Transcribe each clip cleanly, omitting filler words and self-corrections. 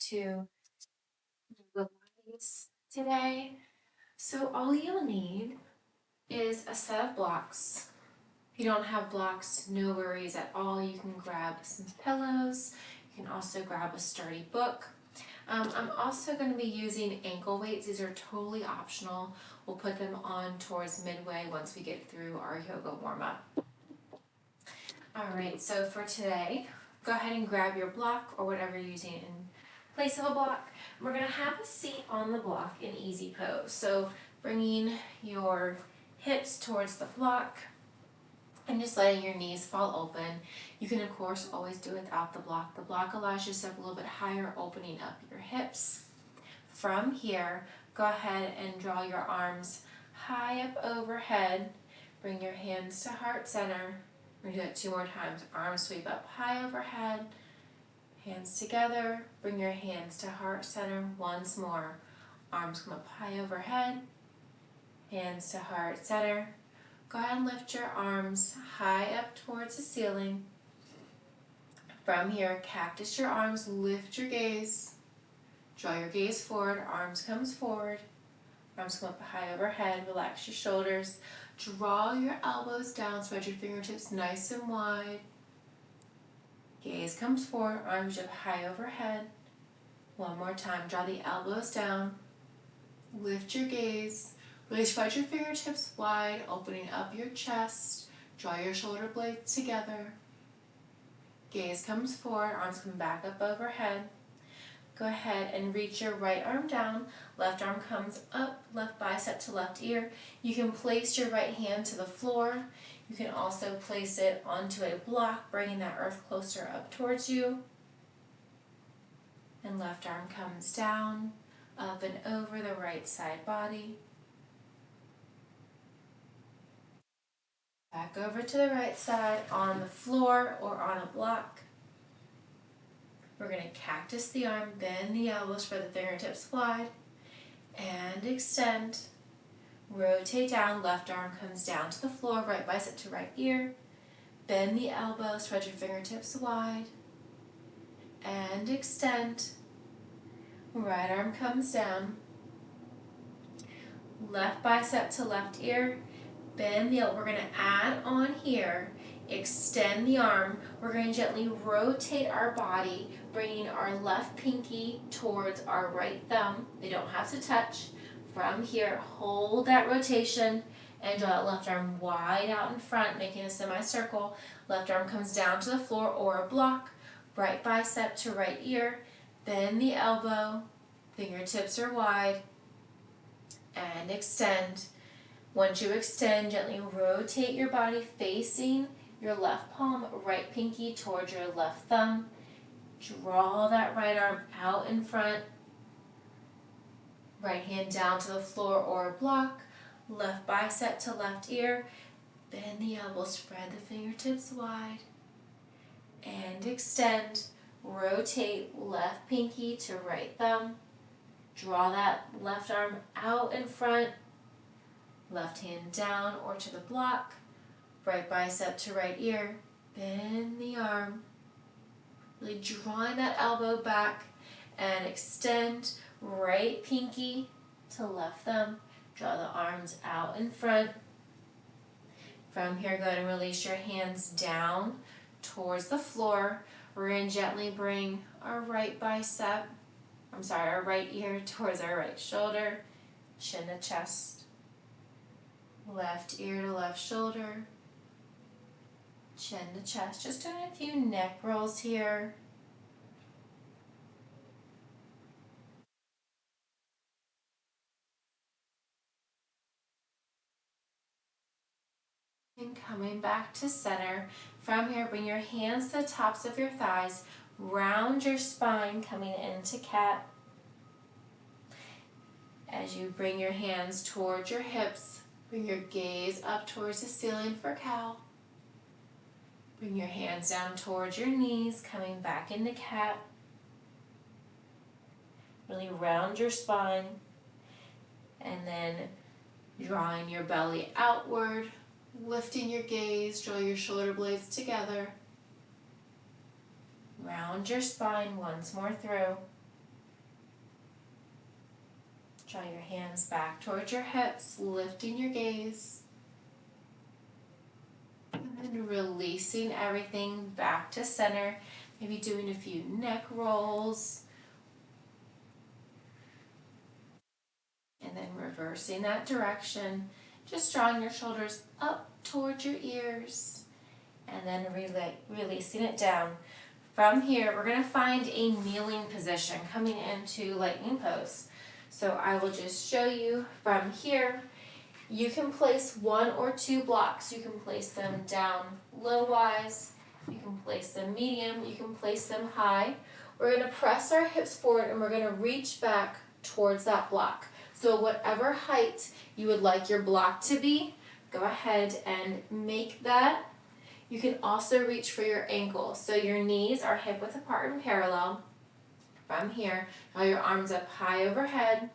to Yogalates today. So all you'll need is a set of blocks. If you don't have blocks, no worries at all. You can grab some pillows. You can also grab a sturdy book. I'm also going to be using ankle weights. These are totally optional. We'll put them on towards midway once we get through our yoga warm-up. Alright, so for today, go ahead and grab your block or whatever you're using in place of a block. We're going to have a seat on the block in easy pose. So bringing your hips towards the block and just letting your knees fall open. You can of course always do it without the block. The block allows you to step a little bit higher, opening up your hips. From here, go ahead and draw your arms high up overhead. Bring your hands to heart center. We're going to do it 2 more times. Arms sweep up high overhead. Hands together. Bring your hands to heart center once more. Arms come up high overhead. Hands to heart center. Go ahead and lift your arms high up towards the ceiling. From here, cactus your arms, lift your gaze. Draw your gaze forward, arms comes forward. Arms come up high overhead, relax your shoulders. Draw your elbows down, spread your fingertips nice and wide. Gaze comes forward, arms up high overhead. One more time, draw the elbows down. Lift your gaze. Really spread your fingertips wide, opening up your chest. Draw your shoulder blades together. Gaze comes forward, arms come back up overhead. Go ahead and reach your right arm down, left arm comes up, left bicep to left ear. You can place your right hand to the floor. You can also place it onto a block, bringing that earth closer up towards you. And left arm comes down, up and over the right side body. Back over to the right side on the floor or on a block. We're going to cactus the arm, bend the elbow, spread the fingertips wide, and extend. Rotate down, left arm comes down to the floor, right bicep to right ear. Bend the elbow, spread your fingertips wide, and extend. Right arm comes down. Left bicep to left ear. Bend the elbow. We're going to add on here. Extend the arm. We're going to gently rotate our body, bringing our left pinky towards our right thumb. They don't have to touch. From here, hold that rotation and draw that left arm wide out in front, making a semicircle. Left arm comes down to the floor or a block. Right bicep to right ear. Bend the elbow. Fingertips are wide. And extend. Once you extend, gently rotate your body facing your left palm, right pinky towards your left thumb. Draw that right arm out in front. Right hand down to the floor or a block. Left bicep to left ear. Bend the elbow, spread the fingertips wide. And extend. Rotate left pinky to right thumb. Draw that left arm out in front. Left hand down or to the block. Right bicep to right ear. Bend the arm. Really drawing that elbow back and extend. Right pinky to left thumb. Draw the arms out in front. From here, go ahead and release your hands down towards the floor. We're going to gently bring our right ear towards our right shoulder. Chin to chest. Left ear to left shoulder. Chin to chest. Just doing a few neck rolls here. And coming back to center. From here, bring your hands to the tops of your thighs. Round your spine, coming into cat. As you bring your hands towards your hips, bring your gaze up towards the ceiling for cow. Bring your hands down towards your knees, coming back into cat. Really round your spine. And then drawing your belly outward, lifting your gaze, draw your shoulder blades together. Round your spine once more through. Draw your hands back towards your hips, lifting your gaze. And then releasing everything back to center. Maybe doing a few neck rolls. And then reversing that direction. Just drawing your shoulders up towards your ears. And then releasing it down. From here, we're going to find a kneeling position coming into lightning pose. So I will just show you from here. You can place 1 or 2 blocks. You can place them down low-wise. You can place them medium. You can place them high. We're going to press our hips forward and we're going to reach back towards that block. So whatever height you would like your block to be, go ahead and make that. You can also reach for your ankles. So your knees are hip width apart and parallel. From here, draw your arms up high overhead.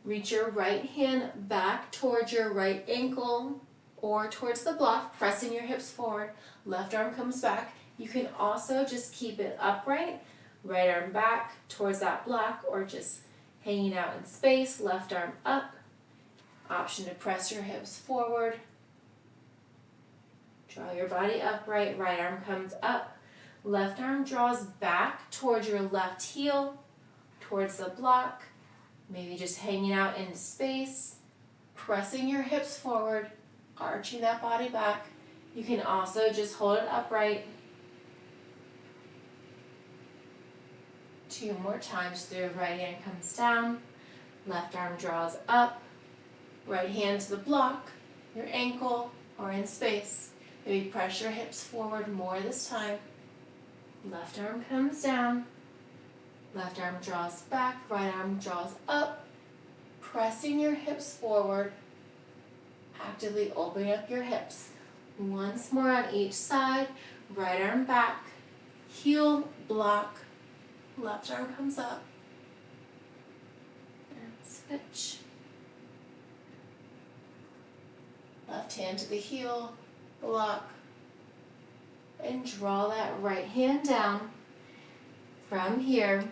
Reach your right hand back towards your right ankle or towards the block, pressing your hips forward. Left arm comes back. You can also just keep it upright. Right arm back towards that block or just hanging out in space. Left arm up. Option to press your hips forward. Draw your body upright. Right arm comes up. Left arm draws back towards your left heel, towards the block. Maybe just hanging out in space, pressing your hips forward, arching that body back. You can also just hold it upright. 2 more times through. Right hand comes down, left arm draws up, right hand to the block, your ankle, or in space. Maybe press your hips forward more this time. Left arm comes down. Left arm draws back, right arm draws up, pressing your hips forward, actively opening up your hips. Once more on each side, right arm back, heel, block, left arm comes up, and switch. Left hand to the heel, block, and draw that right hand down. From here,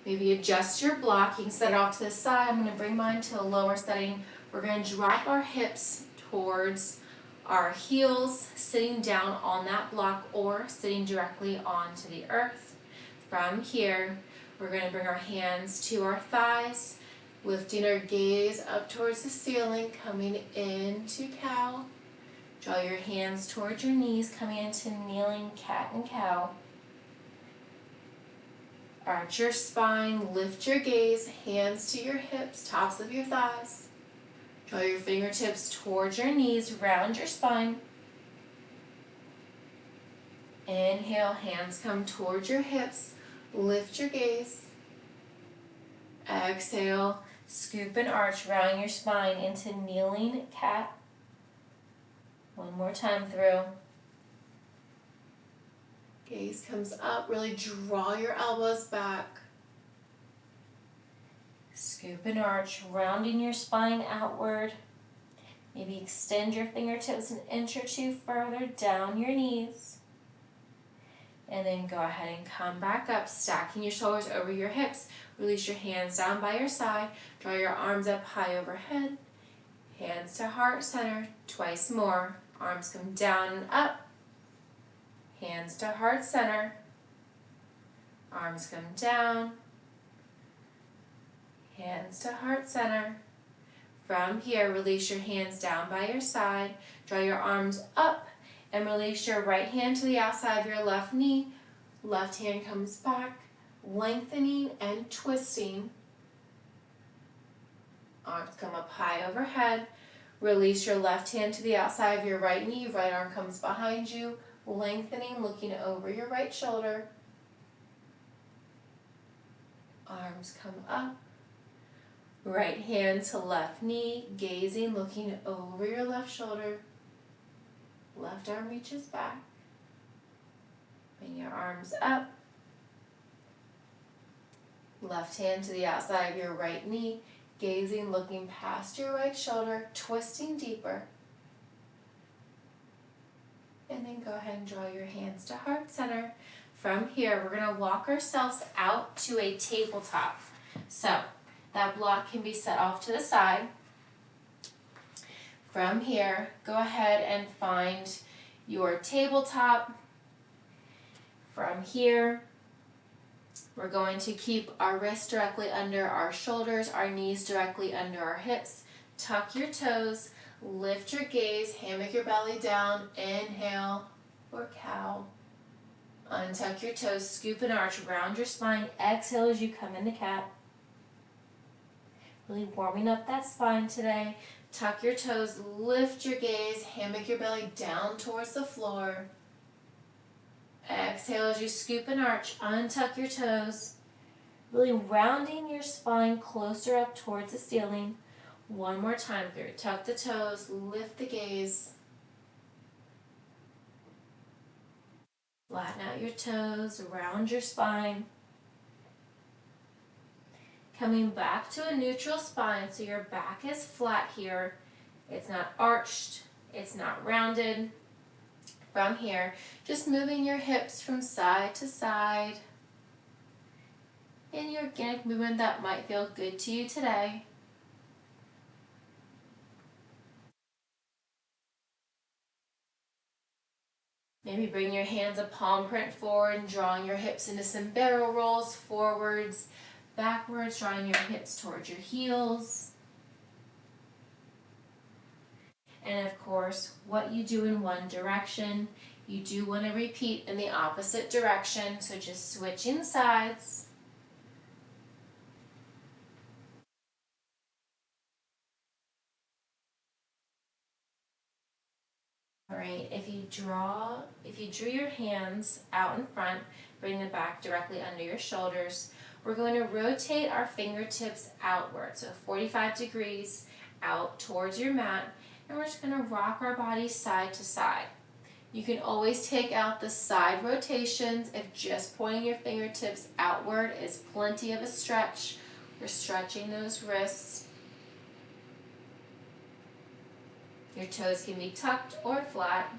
maybe adjust your block. You can set it off to the side. I'm going to bring mine to a lower setting. We're going to drop our hips towards our heels, sitting down on that block or sitting directly onto the earth. From here, we're going to bring our hands to our thighs, lifting our gaze up towards the ceiling, coming into cow. Draw your hands towards your knees, coming into kneeling cat and cow. Arch your spine, lift your gaze, hands to your hips, tops of your thighs. Draw your fingertips towards your knees, round your spine. Inhale, hands come towards your hips, lift your gaze. Exhale, scoop and arch, round your spine into kneeling cat. One more time through. Gaze comes up, really draw your elbows back. Scoop and arch, rounding your spine outward. Maybe extend your fingertips an inch or 2 further down your knees. And then go ahead and come back up, stacking your shoulders over your hips. Release your hands down by your side. Draw your arms up high overhead. Hands to heart center, twice more. Arms come down and up. Hands to heart center. Arms come down. Hands to heart center. From here, release your hands down by your side. Draw your arms up and release your right hand to the outside of your left knee. Left hand comes back, lengthening and twisting. Arms come up high overhead. Release your left hand to the outside of your right knee. Right arm comes behind you, lengthening, looking over your right shoulder. Arms come up. Right hand to left knee, gazing, looking over your left shoulder. Left arm reaches back. Bring your arms up. Left hand to the outside of your right knee, gazing, looking past your right shoulder, twisting deeper. And then go ahead and draw your hands to heart center. From here, we're going to walk ourselves out to a tabletop. So, That block can be set off to the side. From here, go ahead and find your tabletop. From here, we're going to keep our wrists directly under our shoulders, our knees directly under our hips. Tuck your toes, lift your gaze, hammock your belly down, inhale or cow. Untuck your toes, scoop and arch, round your spine, exhale as you come into cat. Really warming up that spine today. Tuck your toes, lift your gaze, hammock your belly down towards the floor. Exhale as you scoop and arch, untuck your toes. Really rounding your spine closer up towards the ceiling. One more time through. Tuck the toes, lift the gaze. Flatten out your toes, round your spine. Coming back to a neutral spine, so your back is flat here. It's not arched, it's not rounded. From here, just moving your hips from side to side. In your organic movement that might feel good to you today. Maybe bring your hands a palm print forward and drawing your hips into some barrel rolls, forwards, backwards, drawing your hips towards your heels. And of course, what you do in one direction, you do want to repeat in the opposite direction, so just switching sides. All right, if you drew your hands out in front, bring them back directly under your shoulders. We're going to rotate our fingertips outward, so 45 degrees out towards your mat, and we're just going to rock our body side to side. You can always take out the side rotations if just pointing your fingertips outward is plenty of a stretch. We're stretching those wrists. Your toes can be tucked or flat.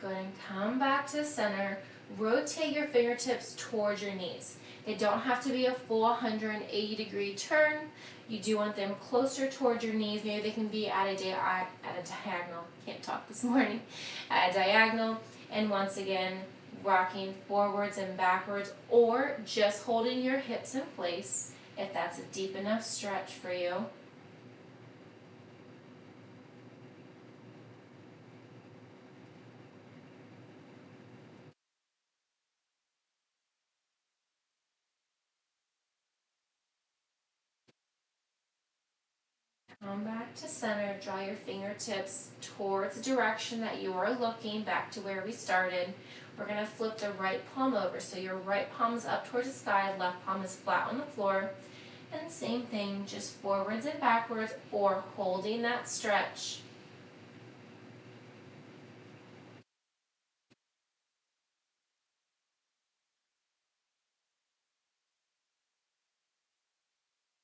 Go ahead and come back to the center. Rotate your fingertips towards your knees. They don't have to be a full 180-degree turn. You do want them closer towards your knees. Maybe they can be at a diagonal. Can't talk this morning. At a diagonal. And once again, rocking forwards and backwards, or just holding your hips in place if that's a deep enough stretch for you. Come back to center, draw your fingertips towards the direction that you are looking, back to where we started. We're going to flip the right palm over, so your right palm is up towards the sky, left palm is flat on the floor. And same thing, just forwards and backwards, or holding that stretch.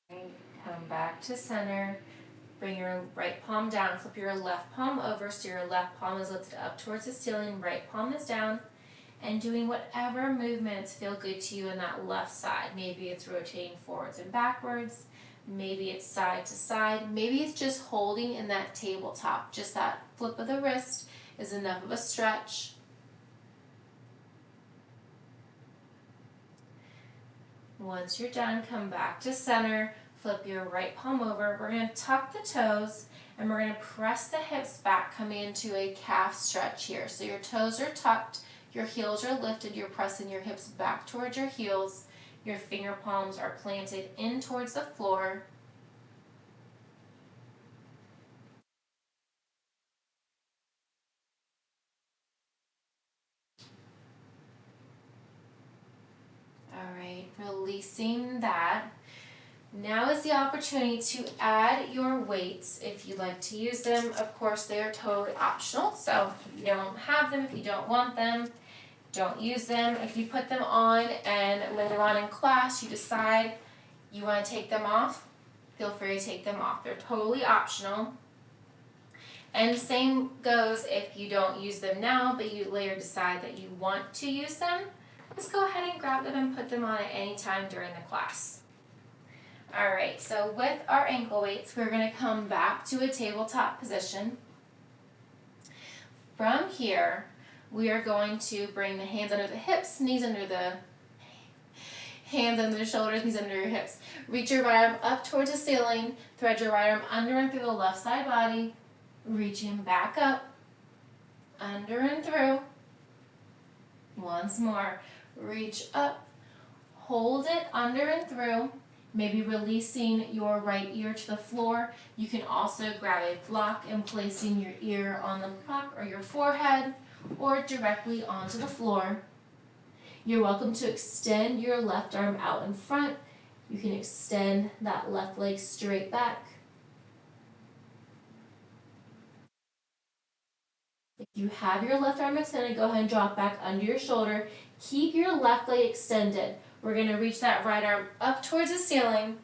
Come back to center. Bring your right palm down, flip your left palm over so your left palm is lifted up towards the ceiling, right palm is down, and doing whatever movements feel good to you in that left side. Maybe it's rotating forwards and backwards, maybe it's side to side, maybe it's just holding in that tabletop. Just that flip of the wrist is enough of a stretch. Once you're done, come back to center. Flip your right palm over. We're going to tuck the toes and we're going to press the hips back, coming into a calf stretch here. So your toes are tucked, your heels are lifted, you're pressing your hips back towards your heels. Your finger palms are planted in towards the floor. All right, releasing that. Now is the opportunity to add your weights if you'd like to use them. Of course, they are totally optional, so if you don't have them, if you don't want them, don't use them. If you put them on and later on in class you decide you want to take them off, feel free to take them off. They're totally optional. And same goes if you don't use them now, but you later decide that you want to use them, just go ahead and grab them and put them on at any time during the class. All right, so with our ankle weights, we're going to come back to a tabletop position. From here, we are going to bring the hands under the hips, hands under the shoulders, knees under your hips. Reach your right arm up towards the ceiling, thread your right arm under and through the left side body, reaching back up, under and through. Once more, reach up, hold it under and through, maybe releasing your right ear to the floor. You can also grab a block and placing your ear on the block or your forehead or directly onto the floor. You're welcome to extend your left arm out in front. You can extend that left leg straight back. If you have your left arm extended, go ahead and drop back under your shoulder. Keep your left leg extended. We're going to reach that right arm up towards the ceiling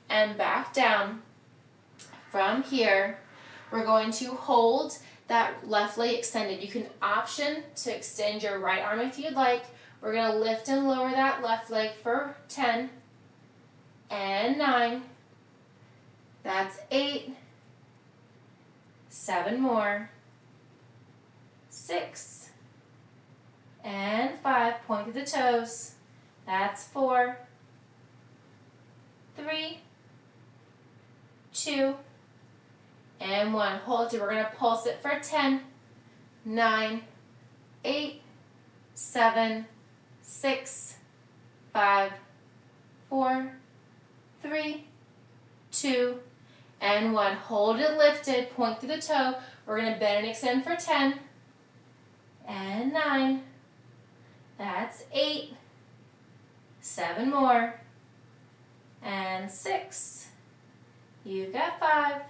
and back down. From here, we're going to hold that left leg extended. You can option to extend your right arm if you'd like. We're going to lift and lower that left leg for 10 and 9. That's 8. 7 more. 6 and 5. Point to the toes. That's 4. 3, 2, and 1. Hold it. We're going to pulse it for 10, 9, 8, 7, 6, 5, 4, 3, 2, and 1. Hold it lifted. Point to the toe. We're going to bend and extend for 10 and 9. That's 8. 7 more. And 6. You've got 5.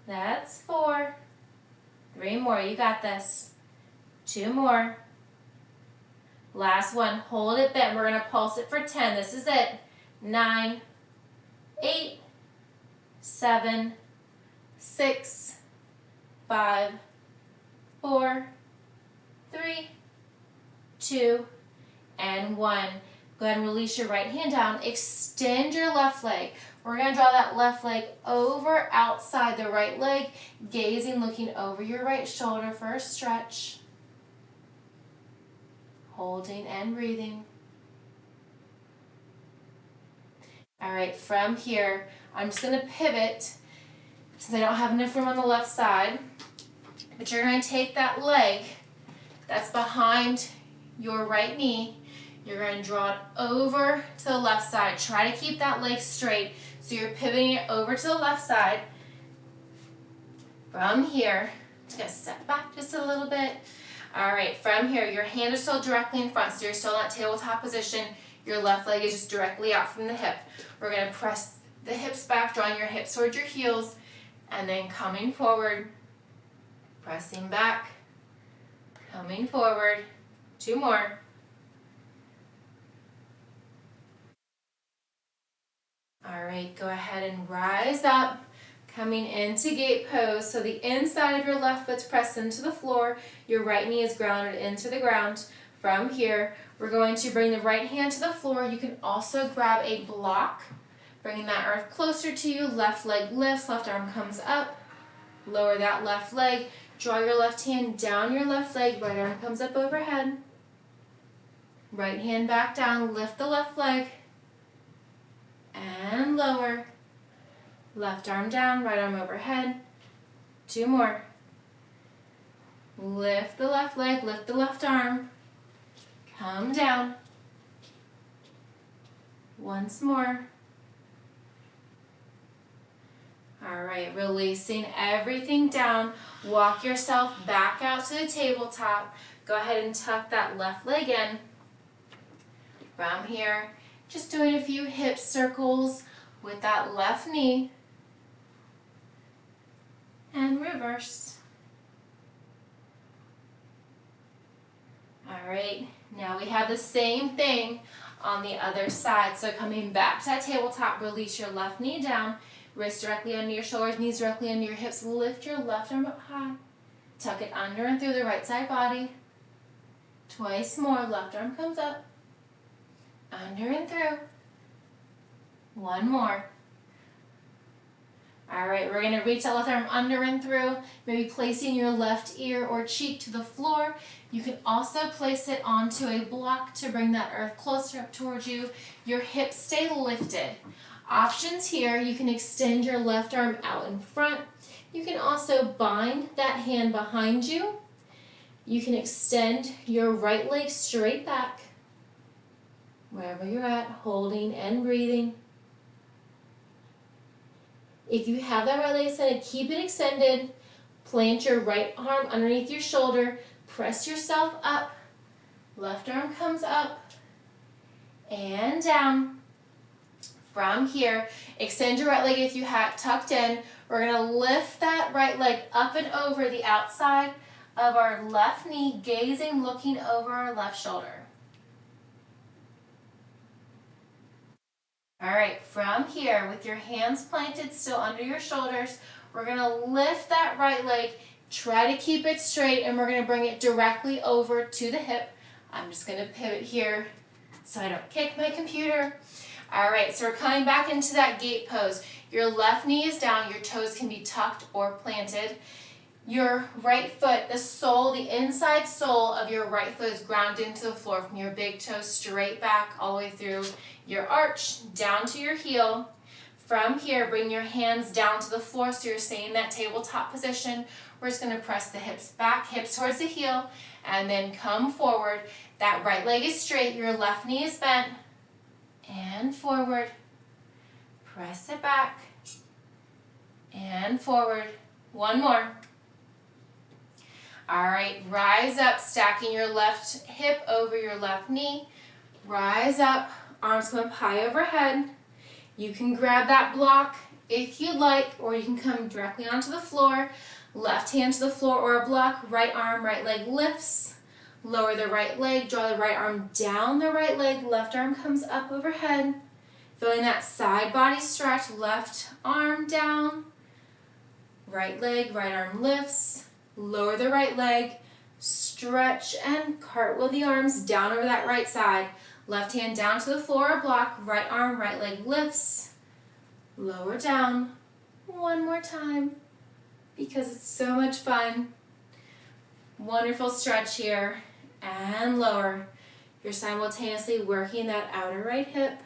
That's 4. 3 more. You got this. 2 more. Last one. Hold it bent. We're going to pulse it for 10. This is it. 9, 8, 7, 6, 5, 4, 3, 2, and 1. Go ahead and release your right hand down. Extend your left leg. We're going to draw that left leg over outside the right leg, gazing, looking over your right shoulder for a stretch. Holding and breathing. All right, from here, I'm just going to pivot since I don't have enough room on the left side. But you're going to take that leg that's behind your right knee. You're going to draw it over to the left side. Try to keep that leg straight. So you're pivoting it over to the left side. From here, just going to step back just a little bit. All right, from here, your hands are still directly in front, so you're still in that tabletop position. Your left leg is just directly out from the hip. We're going to press the hips back, drawing your hips towards your heels, and then coming forward, pressing back, coming forward. 2 more. All right, go ahead and rise up, coming into gate pose. So the inside of your left foot's pressed into the floor. Your right knee is grounded into the ground. From here, we're going to bring the right hand to the floor. You can also grab a block, bringing that earth closer to you. Left leg lifts, left arm comes up. Lower that left leg. Draw your left hand down your left leg. Right arm comes up overhead. Right hand back down. Lift the left leg. And lower. Left arm down, right arm overhead. 2 more. Lift the left leg, lift the left arm. Come down. Once more. All right, releasing everything down. Walk yourself back out to the tabletop. Go ahead and tuck that left leg in. From here, just doing a few hip circles with that left knee. And reverse. All right, now we have the same thing on the other side. So coming back to that tabletop, release your left knee down, wrist directly under your shoulders, knees directly under your hips. Lift your left arm up high. Tuck it under and through the right side body. Twice more, left arm comes up, under and through. One more. All right, we're gonna reach that left arm under and through, maybe placing your left ear or cheek to the floor. You can also place it onto a block to bring that earth closer up towards you. Your hips stay lifted. Options here, you can extend your left arm out in front. You can also bind that hand behind you. You can extend your right leg straight back, wherever you're at, holding and breathing. If you have that right leg extended, keep it extended. Plant your right arm underneath your shoulder. Press yourself up. Left arm comes up and down. From here, extend your right leg if you have tucked in. We're going to lift that right leg up and over the outside of our left knee, gazing, looking over our left shoulder. All right, from here, with your hands planted still under your shoulders, we're going to lift that right leg, try to keep it straight, and we're going to bring it directly over to the hip. I'm just going to pivot here so I don't kick my computer. All right, so we're coming back into that gate pose. Your left knee is down, your toes can be tucked or planted. Your right foot, the sole, the inside sole of your right foot is grounded into the floor from your big toe straight back all the way through your arch, down to your heel. From here, bring your hands down to the floor so you're staying in that tabletop position. We're just going to press the hips back, hips towards the heel, and then come forward. That right leg is straight, your left knee is bent, and forward. Press it back, and forward. One more. All right, rise up, stacking your left hip over your left knee. Rise up, arms come up high overhead. You can grab that block if you'd like, or you can come directly onto the floor. Left hand to the floor or a block, right arm, right leg lifts. Lower the right leg, draw the right arm down the right leg, left arm comes up overhead. Feeling that side body stretch, left arm down, right leg, right arm lifts. Lower the right leg, stretch and cartwheel the arms down over that right side. Left hand down to the floor or block, right arm, right leg lifts. Lower down. One more time because it's so much fun. Wonderful stretch here and lower. You're simultaneously working that outer right hip.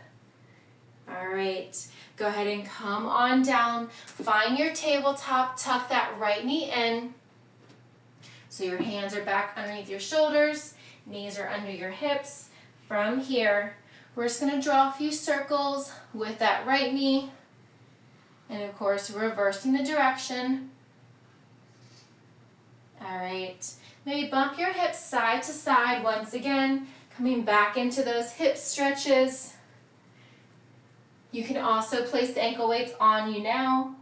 All right, go ahead and come on down. Find your tabletop, tuck that right knee in. So your hands are back underneath your shoulders, knees are under your hips. From here, we're just going to draw a few circles with that right knee. And of course, reversing the direction. All right, maybe bump your hips side to side once again, coming back into those hip stretches. You can also place the ankle weights on you now.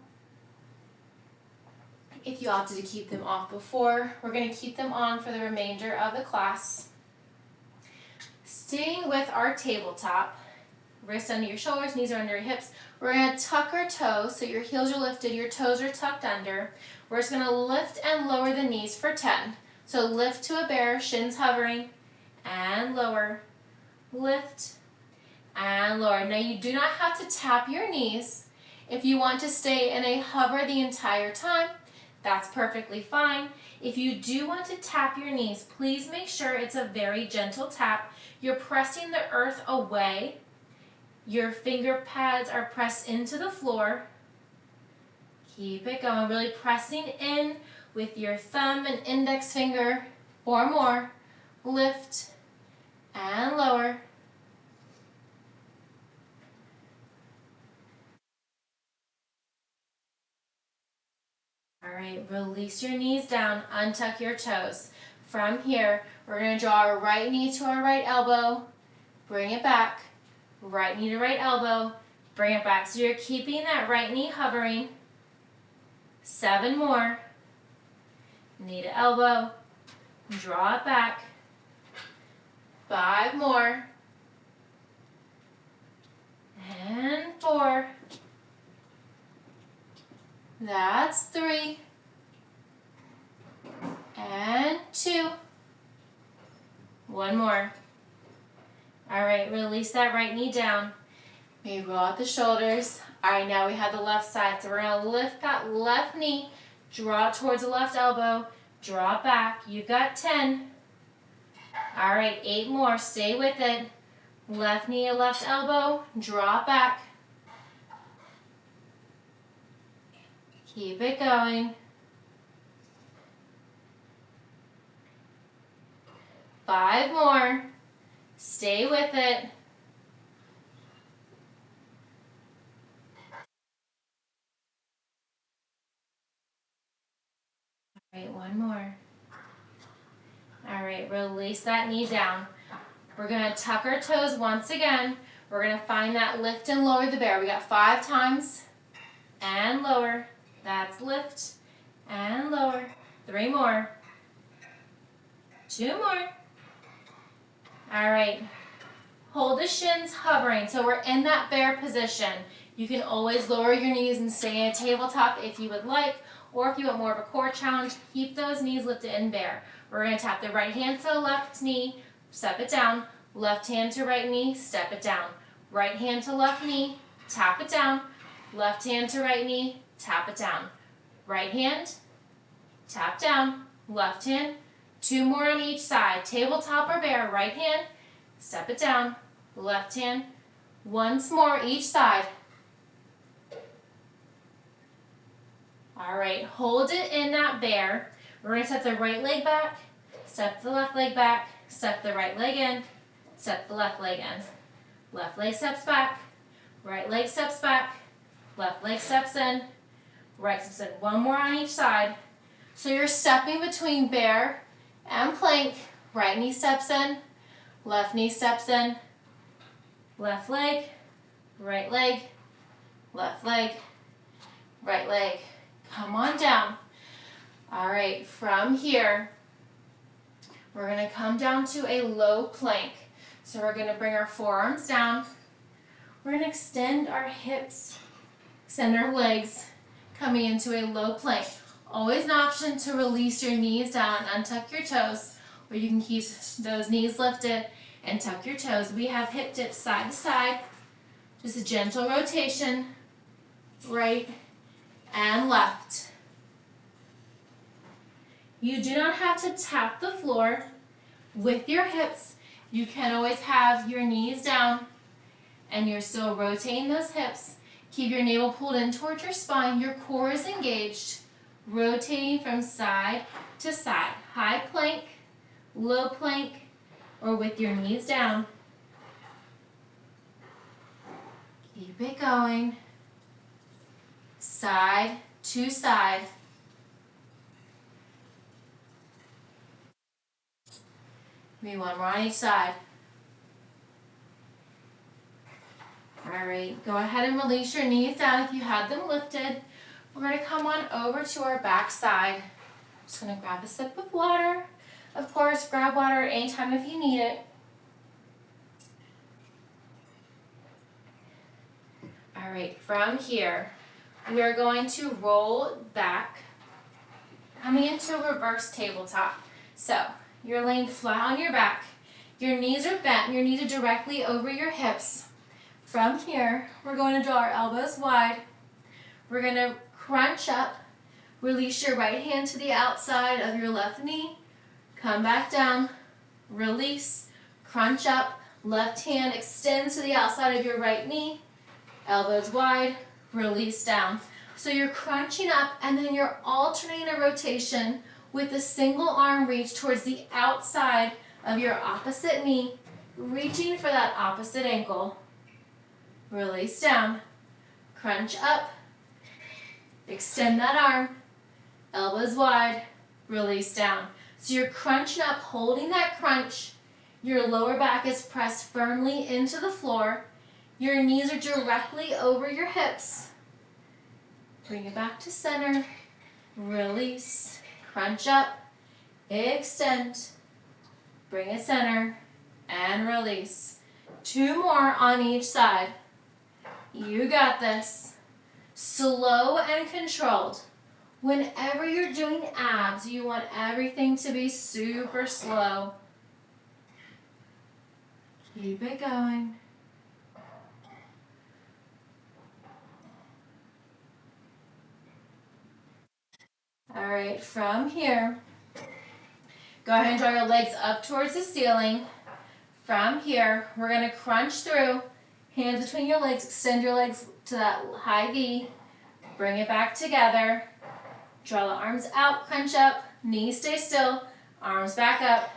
If you opted to keep them off before, we're going to keep them on for the remainder of the class. Staying with our tabletop, wrists under your shoulders, knees are under your hips. We're going to tuck our toes so your heels are lifted, your toes are tucked under. We're just going to lift and lower the knees for 10. So lift to a bear, shins hovering, and lower. Lift and lower. Now you do not have to tap your knees. If you want to stay in a hover the entire time, that's perfectly fine. If you do want to tap your knees, please make sure it's a very gentle tap. You're pressing the earth away. Your finger pads are pressed into the floor. Keep it going, really pressing in with your thumb and index finger or more. Lift and lower. All right, release your knees down, untuck your toes. From here, we're going to draw our right knee to our right elbow, bring it back, right knee to right elbow, bring it back. So you're keeping that right knee hovering. 7 more. Knee to elbow, draw it back. 5 more. And 4. That's 3. And 2. 1 more. All right, release that right knee down. We roll out the shoulders. All right, now we have the left side. So we're gonna lift that left knee, draw it towards the left elbow, draw it back. You've got 10. All right, 8 more, stay with it. Left knee, left elbow, draw it back. Keep it going. 5 more, stay with it. All right, 1 more. All right, release that knee down. We're gonna tuck our toes once again. We're gonna find that lift and lower the bear. We got 5 times, and lower. That's lift and lower. 3 more. 2 more. All right, hold the shins hovering. So we're in that bear position. You can always lower your knees and stay in a tabletop if you would like, or if you want more of a core challenge, keep those knees lifted in bear. We're gonna tap the right hand to the left knee, step it down. Left hand to right knee, step it down. Right hand to left knee, tap it down. Left hand to right knee, tap it down. Right hand, tap down. Left hand, 2 more on each side. Tabletop or bear, right hand, step it down. Left hand, once more each side. All right, hold it in that bear. We're gonna step the right leg back, step the left leg back, step the right leg in, step the left leg in. Left leg steps back, right leg steps back, left leg steps in, right steps in. 1 more on each side. So you're stepping between bear and plank. Right knee steps in, left knee steps in, left leg, right leg, left leg, right leg. Come on down. All right, from here, we're gonna come down to a low plank. So we're gonna bring our forearms down. We're gonna extend our hips, extend our legs, coming into a low plank. Always an option to release your knees down, untuck your toes, or you can keep those knees lifted and tuck your toes. We have hip dips side to side, just a gentle rotation, right and left. You do not have to tap the floor with your hips. You can always have your knees down and you're still rotating those hips. Keep your navel pulled in towards your spine. Your core is engaged, rotating from side to side. High plank, low plank, or with your knees down. Keep it going. Side to side. Maybe 1 more on each side. All right, go ahead and release your knees down if you had them lifted. We're gonna come on over to our back side. Just gonna grab a sip of water. Of course, grab water anytime if you need it. All right, from here, we are going to roll back, coming into a reverse tabletop. So, you're laying flat on your back. Your knees are bent, your knees are directly over your hips. From here, we're going to draw our elbows wide. We're going to crunch up, release your right hand to the outside of your left knee, come back down, release, crunch up, left hand extend to the outside of your right knee, elbows wide, release down. So you're crunching up and then you're alternating a rotation with a single arm reach towards the outside of your opposite knee, reaching for that opposite ankle. Release down, crunch up, extend that arm, elbows wide, release down. So you're crunching up, holding that crunch. Your lower back is pressed firmly into the floor. Your knees are directly over your hips. Bring it back to center, release, crunch up, extend, bring it center, and release. 2 more on each side. You got this. Slow and controlled. Whenever you're doing abs, you want everything to be super slow. Keep it going. right, from here, go ahead and draw your legs up towards the ceiling. From here, we're going to crunch through, hands between your legs, extend your legs to that high V, bring it back together, draw the arms out, crunch up, knees stay still, arms back up,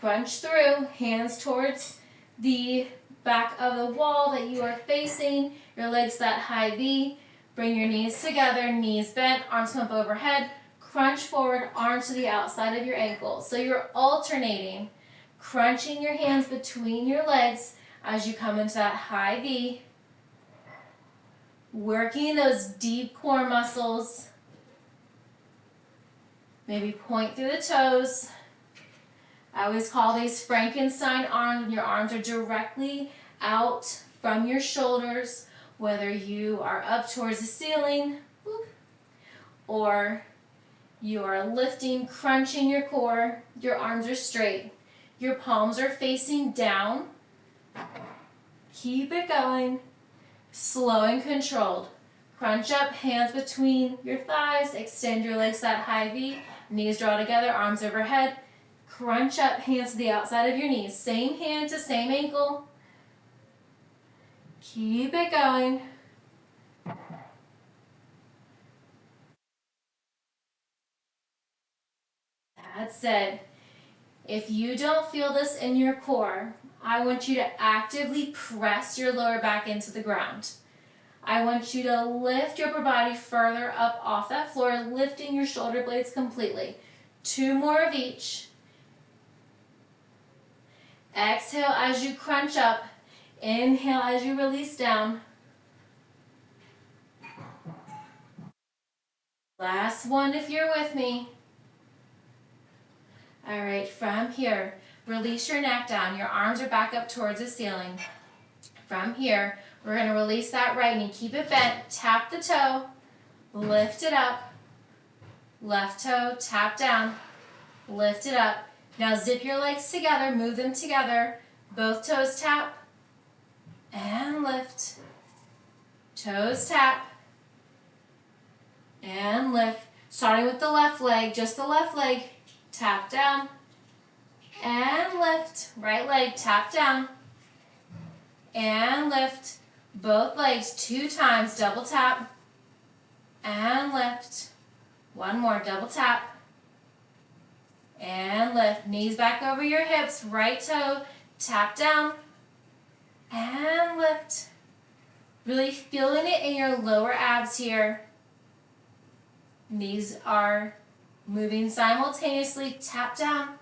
crunch through, hands towards the back of the wall that you are facing, your legs that high V, bring your knees together, knees bent, arms come up overhead, crunch forward, arms to the outside of your ankles. So you're alternating, crunching your hands between your legs as you come into that high V, working those deep core muscles. Maybe point through the toes. I always call these Frankenstein arms when your arms are directly out from your shoulders, whether you are up towards the ceiling or you are lifting, crunching your core, your arms are straight. Your palms are facing down. Keep it going. Slow and controlled. Crunch up, hands between your thighs, extend your legs that high V, knees draw together, arms overhead. Crunch up, hands to the outside of your knees. Same hand to same ankle. Keep it going. That's it. If you don't feel this in your core, I want you to actively press your lower back into the ground. I want you to lift your upper body further up off that floor, lifting your shoulder blades completely. 2 more of each. Exhale as you crunch up. Inhale as you release down. Last one if you're with me. All right, from here, release your neck down. Your arms are back up towards the ceiling. From here, we're going to release that right knee. Keep it bent. Tap the toe. Lift it up. Left toe, tap down. Lift it up. Now zip your legs together. Move them together. Both toes tap. And lift. Toes tap. And lift. Starting with the left leg, just the left leg. Tap down. And lift. Right leg, tap down. And lift. Both legs 2 times, double tap. And lift. One more, double tap. And lift. Knees back over your hips, right toe, tap down. And lift. Really feeling it in your lower abs here. Knees are moving simultaneously, tap down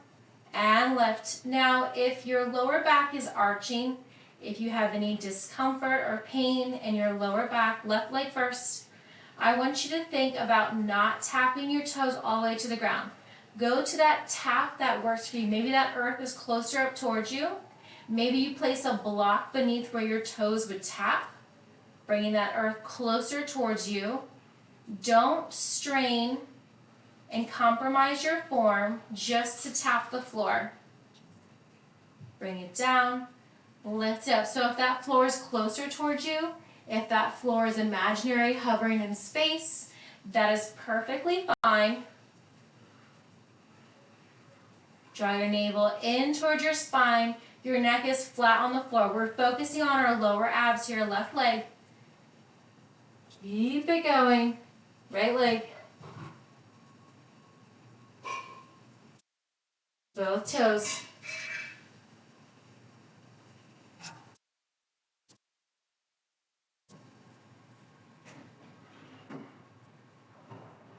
and lift. Now, if your lower back is arching, if you have any discomfort or pain in your lower back, left leg first, I want you to think about not tapping your toes all the way to the ground. Go to that tap that works for you. Maybe that earth is closer up towards you. Maybe you place a block beneath where your toes would tap, bringing that earth closer towards you. Don't strain and compromise your form just to tap the floor. Bring it down, lift it up. So if that floor is closer towards you, if that floor is imaginary, hovering in space, that is perfectly fine. Draw your navel in towards your spine. Your neck is flat on the floor. We're focusing on our lower abs here, left leg. Keep it going. Right leg. Both toes.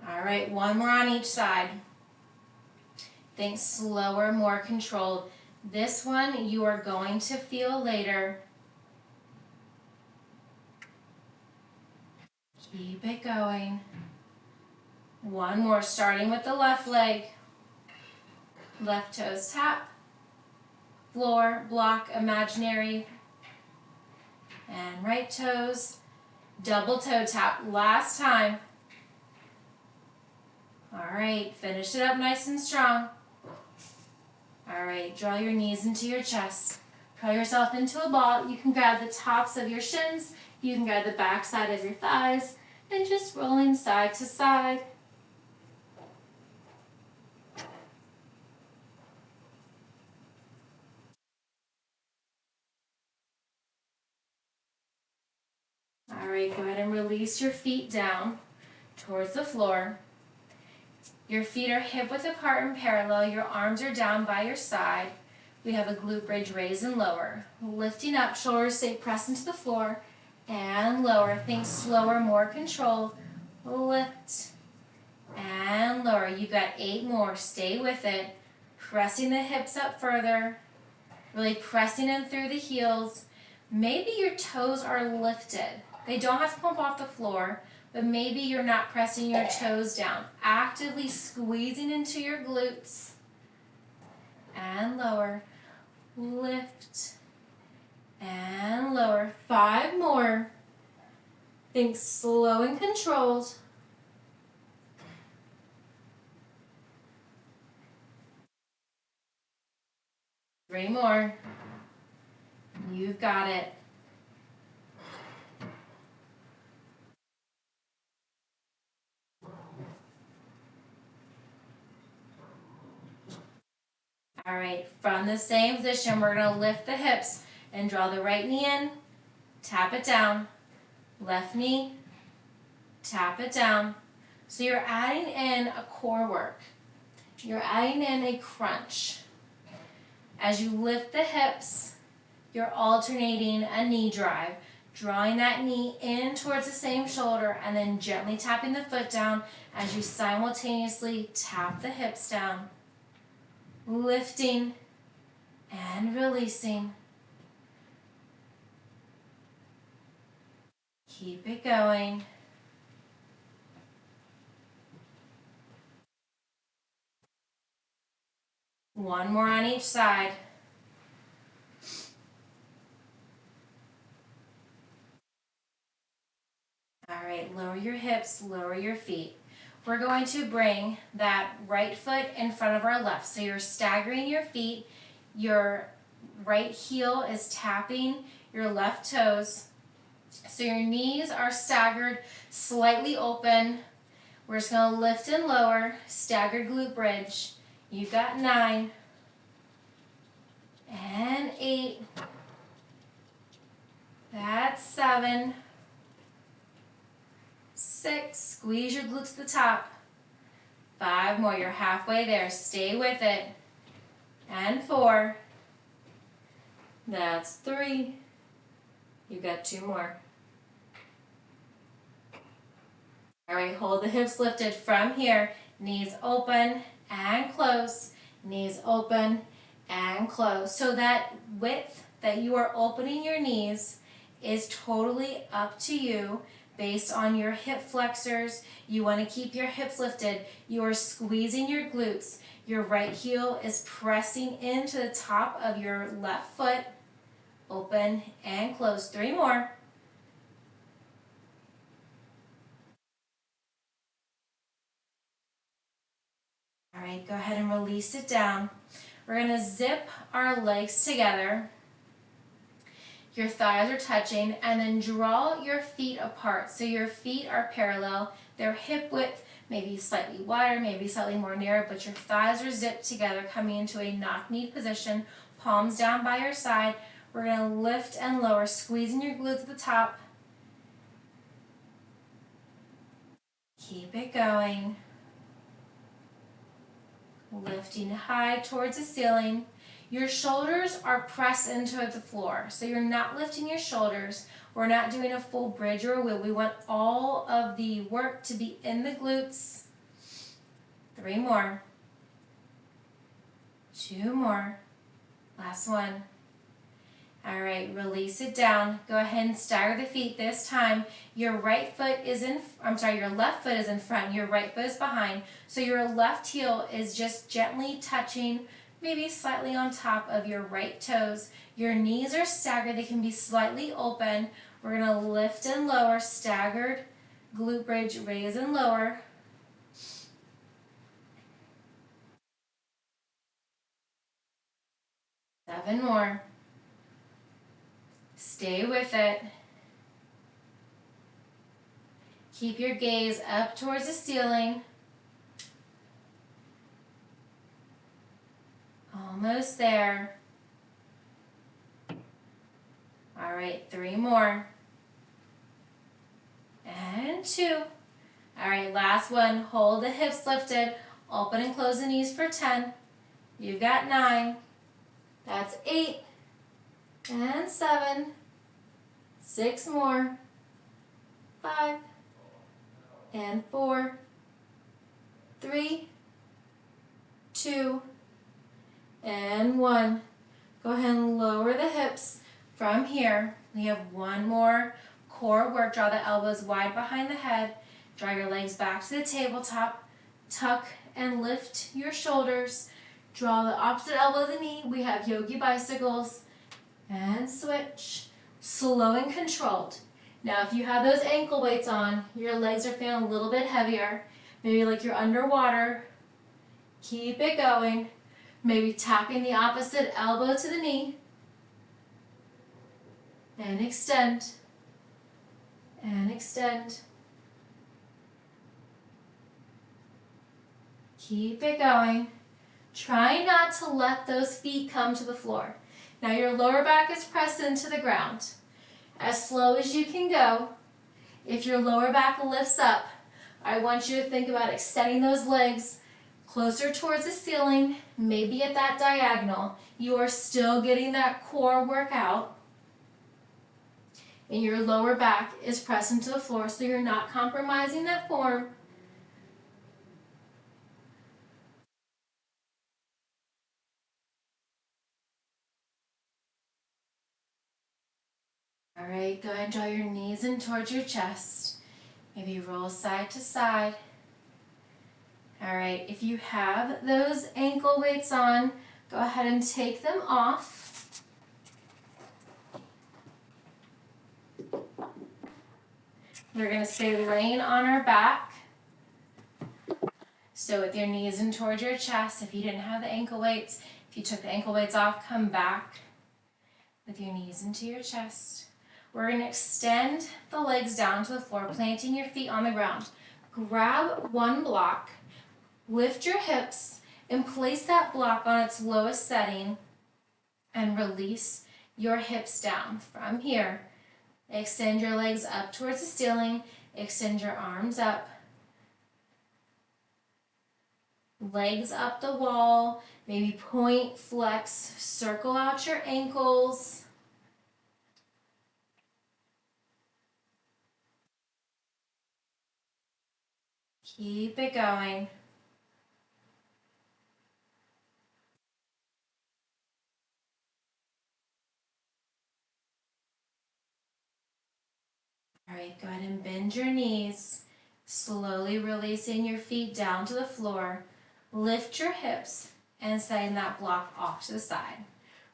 All right, one more on each side. Think slower, more controlled. This one you are going to feel later. Keep it going. One more, starting with the left leg. Left toes tap. Floor, block, imaginary. And right toes, double toe tap. Last time. All right, finish it up nice and strong. All right, draw your knees into your chest. Curl yourself into a ball. You can grab the tops of your shins. You can grab the back side of your thighs. And just rolling side to side. Alright, go ahead and release your feet down towards the floor. Your feet are hip width apart and parallel. Your arms are down by your side. We have a glute bridge, raise and lower. Lifting up, shoulders stay pressed into the floor and lower. Think slower, more controlled. Lift and lower. You've got 8 more. Stay with it. Pressing the hips up further. Really pressing in through the heels. Maybe your toes are lifted. They don't have to pump off the floor, but maybe you're not pressing your toes down. Actively squeezing into your glutes. And lower. Lift. And lower. 5 more. Think slow and controlled. Three more. You've got it. All right, from the same position, we're going to lift the hips and draw the right knee in, tap it down, left knee, tap it down. So you're adding in a core work. You're adding in a crunch. As you lift the hips, you're alternating a knee drive, drawing that knee in towards the same shoulder and then gently tapping the foot down as you simultaneously tap the hips down. Lifting and releasing. Keep it going. One more on each side. All right, lower your hips, lower your feet. We're going to bring that right foot in front of our left. So you're staggering your feet. Your right heel is tapping your left toes. So your knees are staggered, slightly open. We're just going to lift and lower, staggered glute bridge. You've got 9 and 8. That's 7. 6, squeeze your glutes to the top. 5 more, you're halfway there, stay with it. And 4. That's 3. You've got 2 more. All right, hold the hips lifted from here. Knees open and close. Knees open and close. So that width that you are opening your knees is totally up to you. Based on your hip flexors, you want to keep your hips lifted. You are squeezing your glutes. Your right heel is pressing into the top of your left foot. Open and close. 3 more. All right, go ahead and release it down. We're going to zip our legs together. Your thighs are touching, and then draw your feet apart. So your feet are parallel. They're hip width, maybe slightly wider, maybe slightly more narrow, but your thighs are zipped together, coming into a knock-knee position. Palms down by your side. We're going to lift and lower, squeezing your glutes at the top. Keep it going. Lifting high towards the ceiling. Your shoulders are pressed into the floor, so you're not lifting your shoulders. We're not doing a full bridge or a wheel. We want all of the work to be in the glutes. 3 more. 2 more. Last one. All right, release it down. Go ahead and stagger the feet. This time, your left foot is in front, your right foot is behind. So your left heel is just gently touching, maybe slightly on top of your right toes. Your knees are staggered. They can be slightly open. We're going to lift and lower, staggered glute bridge, raise and lower. Seven more. Stay with it. Keep your gaze up towards the ceiling. Almost there. All right, 3 more. and 2. All right, last one. Hold the hips lifted. Open and close the knees for 10. You've got 9. That's 8 and 7. 6 more. 5 and 4. 3, 2, and 1. Go ahead and lower the hips from here. We have one more core work. Draw the elbows wide behind the head. Draw your legs back to the tabletop. Tuck and lift your shoulders. Draw the opposite elbow to the knee. We have yogi bicycles. And switch. Slow and controlled. Now if you have those ankle weights on, your legs are feeling a little bit heavier. Maybe like you're underwater. Keep it going. Maybe tapping the opposite elbow to the knee. And extend. And extend. Keep it going. Try not to let those feet come to the floor. Now your lower back is pressed into the ground. As slow as you can go. If your lower back lifts up, I want you to think about extending those legs closer towards the ceiling, maybe at that diagonal. You are still getting that core workout. And your lower back is pressed into the floor, so you're not compromising that form. All right, go ahead and draw your knees in towards your chest. Maybe roll side to side. All right, if you have those ankle weights on, go ahead and take them off. We're going to stay laying on our back. So with your knees in towards your chest, if you didn't have the ankle weights, if you took the ankle weights off, come back with your knees into your chest. We're going to extend the legs down to the floor, planting your feet on the ground. Grab one block, lift your hips, and place that block on its lowest setting, and release your hips down. From here, extend your legs up towards the ceiling, extend your arms up, legs up the wall, maybe point, flex, circle out your ankles. Keep it going. All right, go ahead and bend your knees, slowly releasing your feet down to the floor. Lift your hips and setting that block off to the side.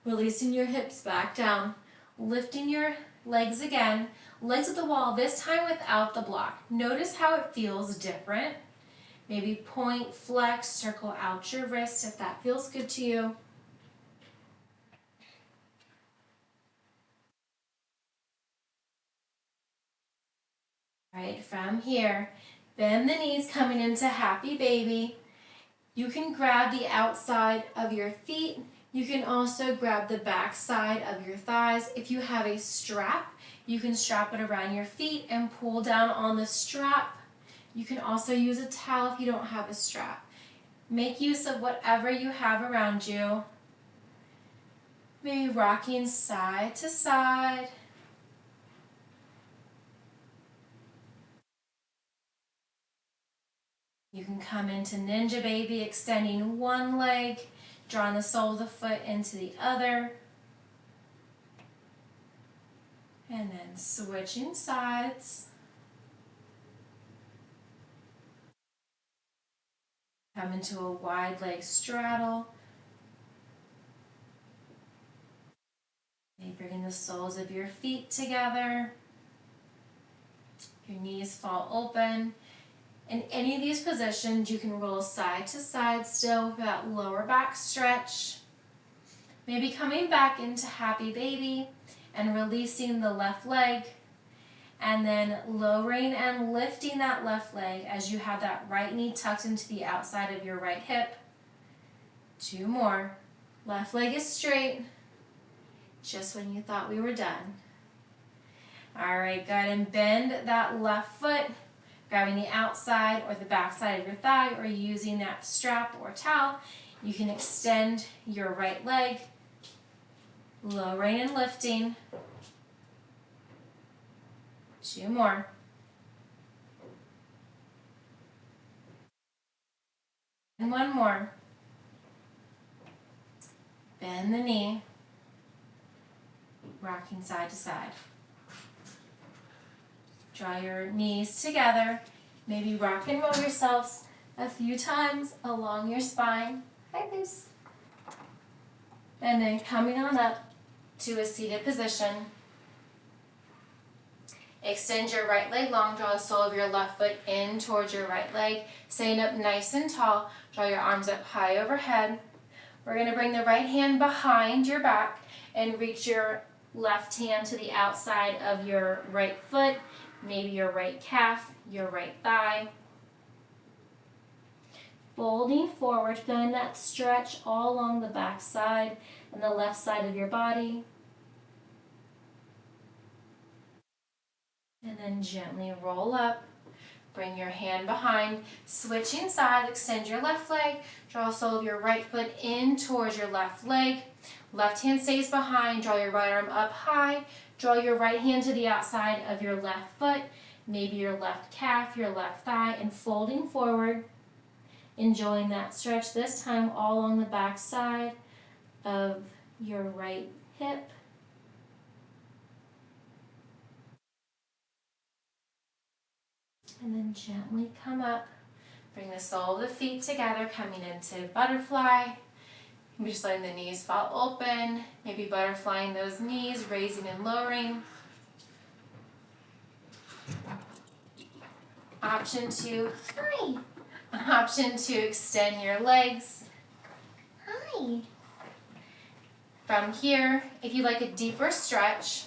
Releasing your hips back down, lifting your legs again, legs at the wall, this time without the block. Notice how it feels different. Maybe point, flex, circle out your wrists if that feels good to you. All right, from here, bend the knees coming into happy baby. You can grab the outside of your feet. You can also grab the back side of your thighs. If you have a strap, you can strap it around your feet and pull down on the strap. You can also use a towel if you don't have a strap. Make use of whatever you have around you. Maybe rocking side to side. You can come into Ninja Baby, extending one leg, drawing the sole of the foot into the other. And then switching sides. Come into a wide leg straddle. Maybe bringing the soles of your feet together. Your knees fall open. In any of these positions, you can roll side to side still with that lower back stretch. Maybe coming back into happy baby and releasing the left leg, and then lowering and lifting that left leg as you have that right knee tucked into the outside of your right hip. 2 more. Left leg is straight, just when you thought we were done. All right, go ahead and bend that left foot, grabbing the outside or the back side of your thigh, or using that strap or towel. You can extend your right leg, lowering and lifting. 2 more. And 1 more. Bend the knee, rocking side to side. Draw your knees together. Maybe rock and roll yourselves a few times along your spine. Hi, Luce. And then coming on up to a seated position. Extend your right leg long, draw the sole of your left foot in towards your right leg. Staying up nice and tall, draw your arms up high overhead. We're going to bring the right hand behind your back and reach your left hand to the outside of your right foot, maybe your right calf, your right thigh. Folding forward, feeling that stretch all along the back side and the left side of your body. And then gently roll up. Bring your hand behind, switching sides, extend your left leg, draw the sole of your right foot in towards your left leg. Left hand stays behind, draw your right arm up high, draw your right hand to the outside of your left foot, maybe your left calf, your left thigh, and folding forward, enjoying that stretch, this time all along the back side of your right hip. And then gently come up, bring the sole of the feet together, coming into butterfly. Maybe just letting the knees fall open, maybe butterflying those knees, raising and lowering. Option 2, hi. Option 2, extend your legs. Hi. From here, if you like a deeper stretch,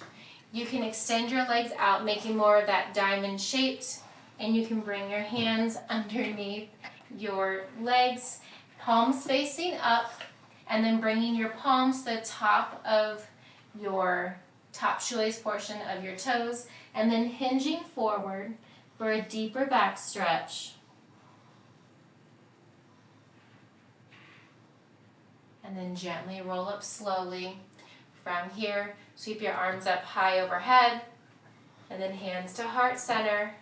you can extend your legs out, making more of that diamond shaped. And you can bring your hands underneath your legs, palms facing up, and then bringing your palms to the top of your top shoelace portion of your toes, and then hinging forward for a deeper back stretch. And then gently roll up slowly. From here, sweep your arms up high overhead, and then hands to heart center.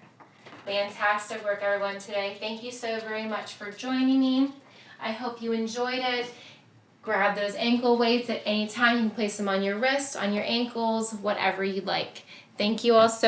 Fantastic work, everyone, today. Thank you so very much for joining me. I hope you enjoyed it. Grab those ankle weights at any time. You can place them on your wrists, on your ankles, whatever you like. Thank you all so